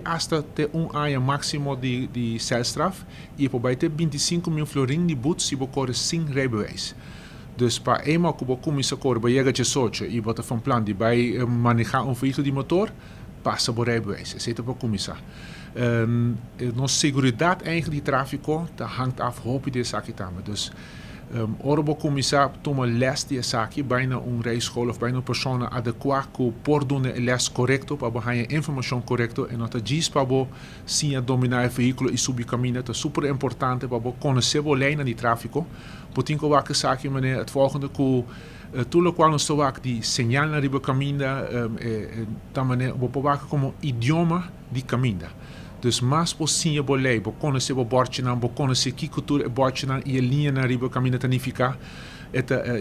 hasta te ano máximo de celstraf e por baixo 25 mil florin de boete se você corre sem rijbewijs. Dus para eenmaal que você começa a correr, você chega a 18 e você van plan de vai manejar veículo de motor, passa por rijbewijs. Esse é para começar. Nossa segurança eigenlijk de tráfico hangt af hoop de zaken também. Dus ora começar a tomar les de zaken bijna rijschool of bijna persoon adequat que por doen les correcto para ganhar informação correcto e nota diz para você sim dominar o veículo e subir caminho é super importante para você conhecer a lei de tráfico. Porque tem que zaken meneer het volgende que tudo qual nós estamos de señal na riba caminho também você como idioma de caminho. Dus mas possível bolei, bo conhecer o bordje não, bo conhecer que cultura é bordje não e a linha na riba caminho tanificar,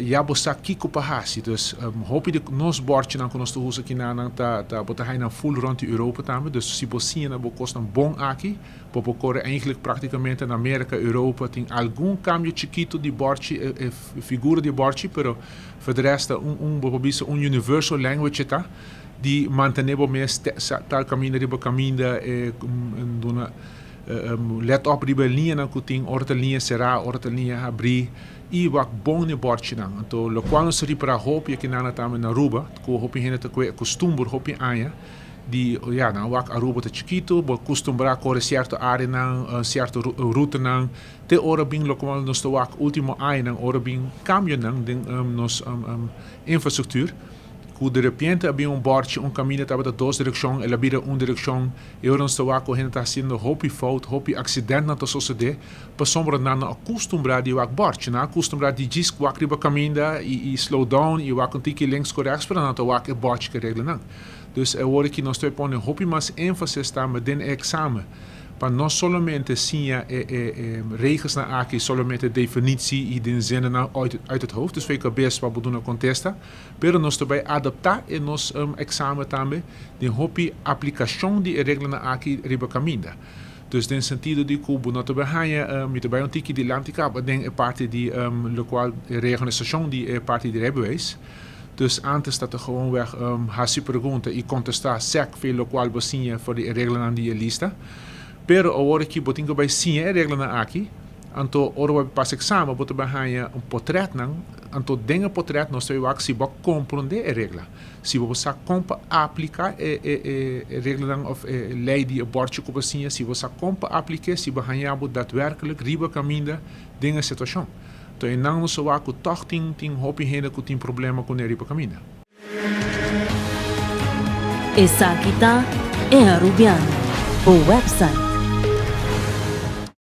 já bosta kiko pahasi. Dus hoop de nos bordje não que nós estamos aqui na tá botar aí na full rond Europa também. Dus se possível bo kost bom aqui, bo corre eigenlijk praticamente na América, Europa tem algum cambio chiquito de bordje, figura de bordje, pero for de resta universal language tá. Die mantenemos mais tal caminho riba caminho let op riba linha na kuting orta linha será orta linha abrir e wak bom ne bordje na então lo qual nos ripara hopi que na tama na ruba ko hopi hena te ko costumbur hopi aya di ja na wak aruba te chiquito bo costumbra corre certo área na certo route na te ora bing lo qual nos to wak último aya na ora bing cambio na nos infraestructuur. De repente havia bordje, caminho estava da duas direções, ela vira direção, e eu não estou a correr, está sendo hopi fout, hopi acidente na suceder, para sombra na acostumar de wak bordje, na acostumar de diz wak riba caminho e slow down e wak tiki links correto para não wak bordje que regla não. Dus é hora que nós estamos pondo hopi mais ênfase está met den examen. Para não somente sim regels na aqui, somente definitie e den zinnen uit het hoofd. Dus we best wat we doen contesta. Pero nós também adaptar em nos examen também de hopi aplicação de regras na aqui riba caminho. Dus in sentido de que nós também met bij een tiki de lantica, denk een parte de lokaal reorganisatie die parte de rijbewijs. Dus antes dat er gewoonweg hasi pergunta e contestar sec veel lokaal besinha voor de regelen aan die lista. Pero agora que botinho vai sim regra na aqui, então ora vai passar exame, botar bahia portrait não, então denga portrait nós temos que se bo compreender a regra, se você compa aplicar regra não of lei de bordje que você se você compa aplicar se bahia bo daadwerkelijk riba caminho denga situação, então não nós só que toch tem hopi hena que tem problema com a riba caminho. Essa aqui tá é a Rubiano, o website